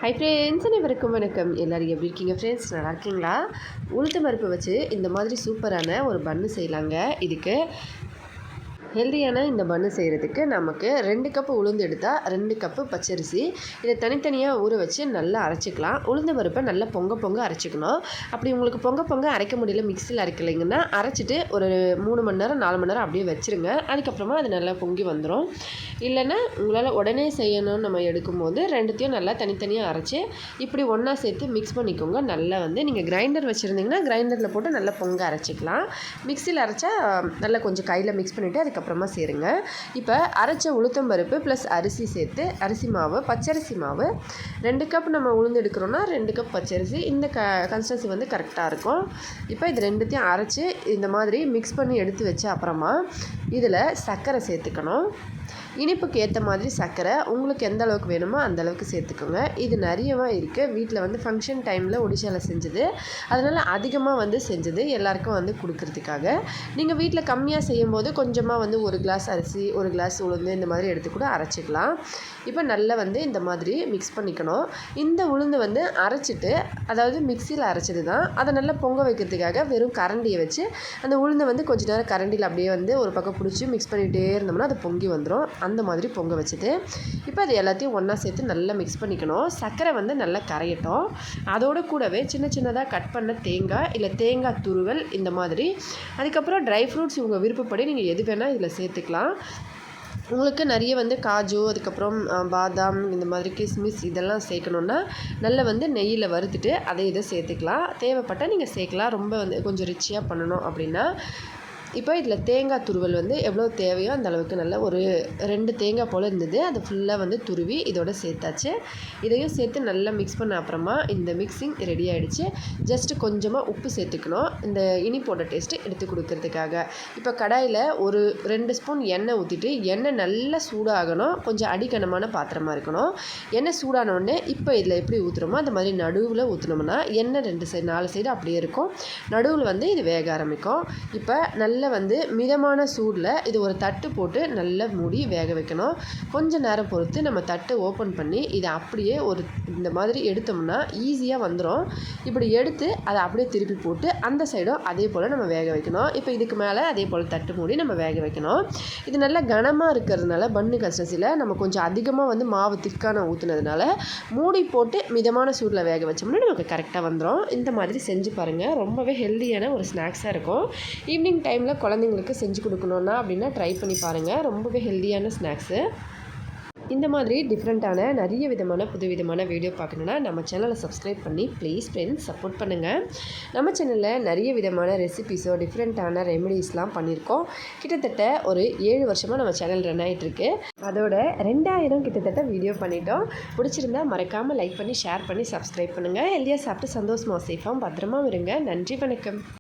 Hi friends, அனைவருக்கும் வணக்கம். எல்லோரும் எப்படி இருக்கீங்க ஃப்ரெண்ட்ஸ்? நல்லா இருக்கீங்களா? உளுத்தம் பருப்பு வச்சு இந்த மாதிரி சூப்பரான ஒரு பன்னு செய்யலாங்க. இதுக்கு ஹெல்தியான இந்த பன்னு செய்கிறதுக்கு நமக்கு 2 கப்பு உளுந்து எடுத்தால் 2 கப்பு பச்சரிசி, இதை தனித்தனியாக ஊற வச்சு நல்லா அரைச்சிக்கலாம். உளுந்த பருப்பை நல்லா பொங்க அரைச்சிக்கணும். அப்படி உங்களுக்கு பொங்க அரைக்க முடியல, மிக்சியில் அரைக்கலைங்கன்னா அரைச்சிட்டு ஒரு 3 மணி நேரம் 4 மணி நேரம் அப்படியே வச்சுருங்க. அதுக்கப்புறமா அது நல்லா பொங்கி வந்துடும். இல்லைன்னா உங்களால் உடனே செய்யணும்னு நம்ம எடுக்கும்போது 2த்தையும் நல்லா தனித்தனியாக அரைச்சி இப்படி ஒன்றா சேர்த்து மிக்ஸ் பண்ணிக்கோங்க. நல்லா நீங்கள் கிரைண்டர் வச்சுருந்தீங்கன்னா கிரைண்டரில் போட்டு நல்லா பொங்க அரைச்சிக்கலாம். மிக்சியில் அரைச்சா நல்லா கொஞ்சம் கையில் மிக்ஸ் பண்ணிவிட்டு அதுக்கப்புறமா சேருங்க. இப்போ அரைச்ச உளுத்தம் பருப்பு ப்ளஸ் அரிசி சேர்த்து அரிசி மாவு, பச்சரிசி மாவு 2 கப் நம்ம உளுந்து எடுக்கிறோன்னா 2 கப் பச்சரிசி, இந்த கன்சிஸ்டன்சி கரெக்டாக இருக்கும். இப்போ இது 2த்தையும் அரைச்சி இந்த மாதிரி மிக்ஸ் பண்ணி எடுத்து வச்ச அப்புறமா இதில் சர்க்கரை சேர்த்துக்கணும். இனிப்புக்கு ஏற்ற மாதிரி சர்க்கரை உங்களுக்கு எந்த அளவுக்கு வேணுமோ அந்த அளவுக்கு சேர்த்துக்கோங்க. இது நிறையவாக இருக்குது. வீட்டில் ஃபங்க்ஷன் டைமில் ஒடிஷாவில் செஞ்சது, அதனால் அதிகமாக செஞ்சது எல்லாருக்கும் கொடுக்கறதுக்காக. நீங்கள் வீட்டில் கம்மியாக செய்யும்போது கொஞ்சமாக 1 கிளாஸ் அரிசி 1 கிளாஸ் உளுந்து இந்த மாதிரி எடுத்து கூட அரைச்சிக்கலாம். இப்போ நல்லா இந்த மாதிரி மிக்ஸ் பண்ணிக்கணும். இந்த உளுந்து அரைச்சிட்டு, அதாவது மிக்சியில் அரைச்சது தான், அதை நல்லா பொங்க வைக்கிறதுக்காக வெறும் கரண்டியை வச்சு அந்த உளுந்தை கொஞ்ச நேரம் கரண்டியில் அப்படியே ஒரு பக்கம் பிடிச்சி மிக்ஸ் பண்ணிகிட்டே இருந்தோம்னா அது பொங்கி வந்துடும். அந்த மாதிரி பொங்க வச்சுட்டு இப்போ அது எல்லாத்தையும் ஒன்றா சேர்த்து நல்லா மிக்ஸ் பண்ணிக்கணும். சர்க்கரை நல்லா கரையட்டும். அதோடு கூடவே சின்னதாக கட் பண்ண தேங்காய் இல்லை தேங்காய் துருவல் இந்த மாதிரி, அதுக்கப்புறம் ட்ரை ஃப்ரூட்ஸ் உங்கள் விருப்பப்படி நீங்கள் எது வேணால் இதில் சேர்த்துக்கலாம். உங்களுக்கு நிறைய காஜு, அதுக்கப்புறம் பாதாம், இந்த மாதிரி கிஸ்மிஸ் இதெல்லாம் சேர்க்கணுன்னா நல்லா நெய்யில் வறுத்துட்டு அதை இதை சேர்த்துக்கலாம். தேவைப்பட்டால் நீங்கள் சேர்க்கலாம். ரொம்ப கொஞ்சம் ரிச்சியாக பண்ணணும் அப்படின்னா. இப்போ இதில் தேங்காய் துருவல் எவ்வளோ தேவையோ அந்த அளவுக்கு நல்லா ஒரு 2 தேங்காய் போல் இருந்தது, அதை ஃபுல்லாக துருவி இதோட சேர்த்தாச்சு. இதையும் சேர்த்து நல்லா மிக்ஸ் பண்ண அப்புறமா இந்த மிக்சிங் ரெடி ஆகிடுச்சு. ஜஸ்ட்டு கொஞ்சமாக உப்பு சேர்த்துக்கணும், இந்த இனிப்போட டேஸ்ட்டு எடுத்து கொடுக்கறதுக்காக. இப்போ கடாயில் ஒரு 2 ஸ்பூன் எண்ணெய் ஊற்றிட்டு, எண்ணெய் நல்லா சூடாகணும். கொஞ்சம் அடிக்கனமான பாத்திரமாக இருக்கணும். எண்ணெய் சூடானோடனே இப்போ இதில் எப்படி ஊற்றுறோமோ அந்த மாதிரி நடுவில் ஊற்றினோம்னா எண்ணெய் 2 சைடு 4 சைடு அப்படியே இருக்கும். நடுவில் இது வேக ஆரம்பிக்கும். இப்போ நல்லா மிதமான சூடில் இது ஒரு தட்டு போட்டு நல்லா மூடி வேக வைக்கணும். கொஞ்சம் நேரம் பொறுத்து நம்ம தட்டு ஓப்பன் பண்ணி இதை அப்படியே இந்த மாதிரி எடுத்தோம்னா ஈஸியாக வந்துடும். இப்படி எடுத்து அதை அப்படியே திருப்பி போட்டு அந்த சைடும் அதே போல் நம்ம வேக வைக்கணும். இப்போ இதுக்கு மேலே அதே போல் தட்டு மூடி நம்ம வேக வைக்கணும். இது நல்லா கனமாக இருக்கிறதுனால பன்னு கன்சிஸ்டன்சியில் நம்ம கொஞ்சம் அதிகமாக மாவு திக்கான ஊற்றுனதுனால மூடி போட்டு மிதமான சூடில் வேக வச்சோம்னா நமக்கு கரெக்டாக வந்துடும். இந்த மாதிரி செஞ்சு பாருங்கள். ரொம்பவே ஹெல்தியான ஒரு ஸ்நாக்ஸாக இருக்கும். ஈவினிங் டைமில் குழந்தைங்களுக்கு செஞ்சு கொடுக்கணுன்னா அப்படின்னா ட்ரை பண்ணி பாருங்கள். ரொம்பவே ஹெல்தியான ஸ்நாக்ஸு. இந்த மாதிரி டிஃப்ரெண்ட்டான நிறைய விதமான புதுவிதமான வீடியோ பார்க்கணுன்னா நம்ம சேனலை சப்ஸ்கிரைப் பண்ணி ப்ளீஸ் ஃப்ரெண்ட்ஸ் சப்போர்ட் பண்ணுங்கள். நம்ம சேனலில் நிறைய விதமான ரெசிபீஸோ டிஃப்ரெண்ட்டான ரெமெடிஸ்லாம் பண்ணியிருக்கோம். கிட்டத்தட்ட ஒரு 7 வருஷமாக நம்ம சேனல் ரன் ஆகிட்டுருக்கு. அதோட 2000 கிட்டத்தட்ட வீடியோ பண்ணிட்டோம். பிடிச்சிருந்தா மறக்காமல் லைக் பண்ணி ஷேர் பண்ணி சப்ஸ்கிரைப் பண்ணுங்கள். ஹெல்தியாக சாப்பிட்டு சந்தோஷமாக சேஃபாகவும் பத்திரமா இருங்க. நன்றி, வணக்கம்.